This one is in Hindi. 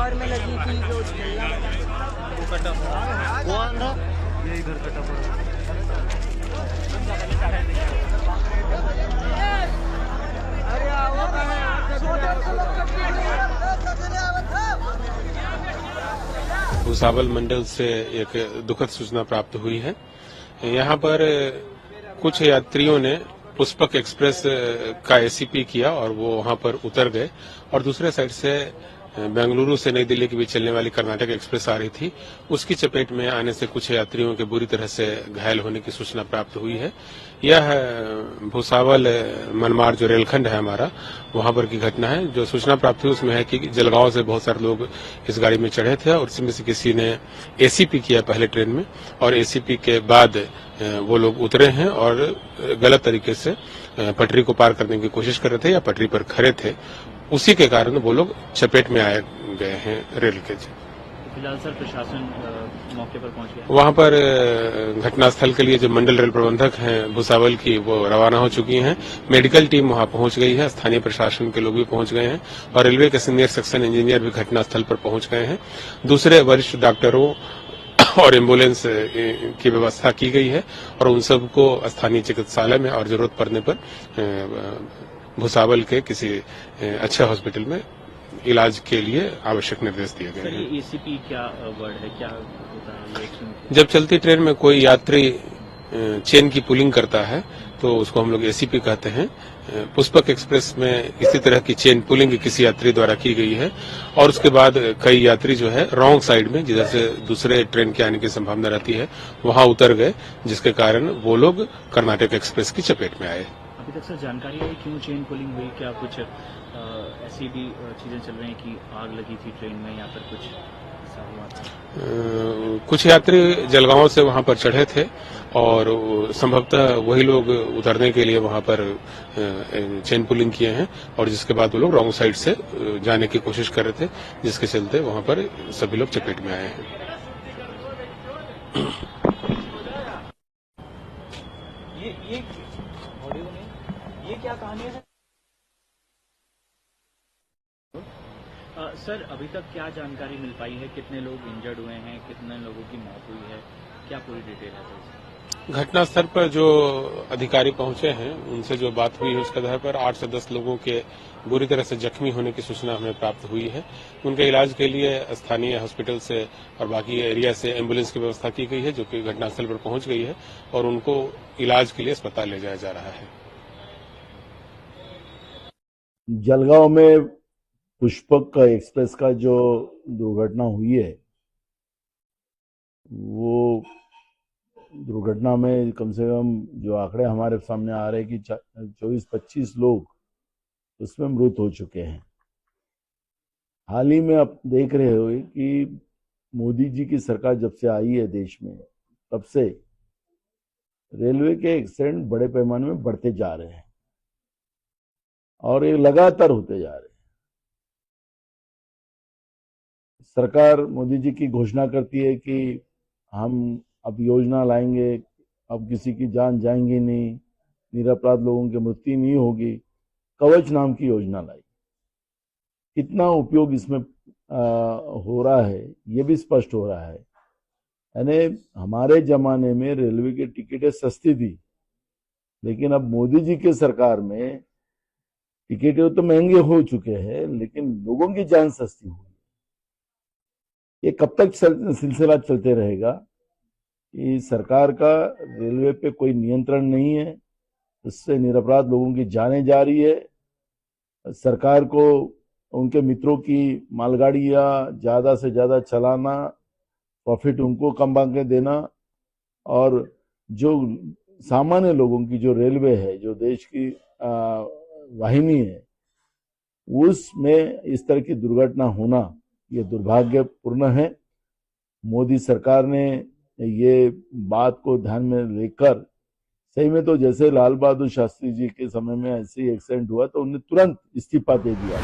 कार में लगी थी जो झल्ला वो कटा पड़ा, वो आंधा ये इधर कटा पड़ा। भूसावल मंडल से एक दुखद सूचना प्राप्त हुई है। यहाँ पर कुछ यात्रियों ने पुष्पक एक्सप्रेस का एसीपी किया और वो वहां पर उतर गए और दूसरे साइड से बेंगलुरु से नई दिल्ली के बीच चलने वाली कर्नाटक एक्सप्रेस आ रही थी। उसकी चपेट में आने से कुछ यात्रियों के बुरी तरह से घायल होने की सूचना प्राप्त हुई है। यह भूसावल मनमाड़ जो रेलखंड है हमारा, वहां पर की घटना है। जो सूचना प्राप्त हुई उसमें है कि जलगांव से बहुत सारे लोग इस गाड़ी में चढ़े थे और इसमें से किसी ने एसीपी किया पहले ट्रेन में और एसीपी के बाद वो लोग उतरे हैं और गलत तरीके से पटरी को पार करने की कोशिश कर रहे थे या पटरी पर खड़े थे। उसी के कारण वो लोग चपेट में आए गए हैं रेल के। फिलहाल सर प्रशासन मौके पर पहुंच गया। वहां पर घटनास्थल के लिए जो मंडल रेल प्रबंधक हैं भूसावल की, वो रवाना हो चुकी हैं। मेडिकल टीम वहां पहुंच गई है, स्थानीय प्रशासन के लोग भी पहुंच गए हैं और रेलवे के सीनियर सेक्शन इंजीनियर भी घटनास्थल पर पहुंच गए हैं। दूसरे वरिष्ठ डॉक्टरों और एम्बुलेंस की व्यवस्था की गई है और उन सबको स्थानीय चिकित्सालय में और जरूरत पड़ने पर भूसावल के किसी अच्छे हॉस्पिटल में इलाज के लिए आवश्यक निर्देश दिए गए हैं। ये एसीपी क्या वर्ड है, क्या होता है ये? जब चलती ट्रेन में कोई यात्री चेन की पुलिंग करता है तो उसको हम लोग एसीपी कहते हैं। पुष्पक एक्सप्रेस में इसी तरह की चेन पुलिंग किसी यात्री द्वारा की गई है और उसके बाद कई यात्री जो है रॉन्ग साइड में, जिधर से दूसरे ट्रेन के आने की संभावना रहती है, वहां उतर गए, जिसके कारण वो लोग कर्नाटक एक्सप्रेस की चपेट में आए। अभी तक सर जानकारी है क्यों चेन पुलिंग हुई? क्या कुछ ऐसी भी चीजें चल रही हैं कि आग लगी थी ट्रेन में या फिर कुछ ऐसा हुआ था? कुछ यात्री जलगांव से वहां पर चढ़े थे और संभवतः वही लोग उतरने के लिए वहां पर चेन पुलिंग किए हैं और जिसके बाद वो लोग रॉन्ग साइड से जाने की कोशिश कर रहे थे, जिसके चलते वहां पर सभी लोग चपेट में आए हैं। ये क्या कहानी है सर? अभी तक क्या जानकारी मिल पाई है? कितने लोग इंजर्ड हुए हैं, कितने लोगों की मौत हुई है, क्या पूरी डिटेल है सर? घटनास्थल पर जो अधिकारी पहुंचे हैं उनसे जो बात हुई है उसके आधार पर 8 से 10 लोगों के बुरी तरह से जख्मी होने की सूचना हमें प्राप्त हुई है। उनके इलाज के लिए स्थानीय हॉस्पिटल से और बाकी एरिया से एम्बुलेंस की व्यवस्था की गई है, जो कि घटनास्थल पर पहुंच गई है और उनको इलाज के लिए अस्पताल ले जाया जा रहा है। जलगांव में पुष्पक एक्सप्रेस का जो दुर्घटना हुई है, वो दुर्घटना में कम से कम जो आंकड़े हमारे सामने आ रहे हैं कि 24-25 लोग उसमें मृत हो चुके हैं। हाल ही में आप देख रहे हो कि मोदी जी की सरकार जब से आई है देश में, तब से रेलवे के एक्सीडेंट बड़े पैमाने में बढ़ते जा रहे हैं और ये लगातार होते जा रहे हैं। सरकार मोदी जी की घोषणा करती है कि हम अब योजना लाएंगे, अब किसी की जान जाएंगी नहीं, निरपराध लोगों की मृत्यु नहीं होगी। कवच नाम की योजना लाई, कितना उपयोग इसमें हो रहा है ये भी स्पष्ट हो रहा है। यानी हमारे जमाने में रेलवे की टिकटें सस्ती थी, लेकिन अब मोदी जी की सरकार में टिकटें तो महंगे हो चुके हैं, लेकिन लोगों की जान सस्ती हुई। ये कब तक सिलसिला चलते रहेगा कि सरकार का रेलवे पे कोई नियंत्रण नहीं है, उससे निरपराध लोगों की जानें जा रही है। सरकार को उनके मित्रों की मालगाड़ियां ज्यादा से ज्यादा चलाना, प्रॉफिट उनको कम के देना और जो सामान्य लोगों की जो रेलवे है, जो देश की वाहिनी है, उसमें इस तरह की दुर्घटना होना ये दुर्भाग्यपूर्ण है। मोदी सरकार ने ये बात को ध्यान में लेकर, सही में तो जैसे लाल बहादुर शास्त्री जी के समय में ऐसे ही एक्सीडेंट हुआ तो उन्हें तुरंत इस्तीफा दे दिया।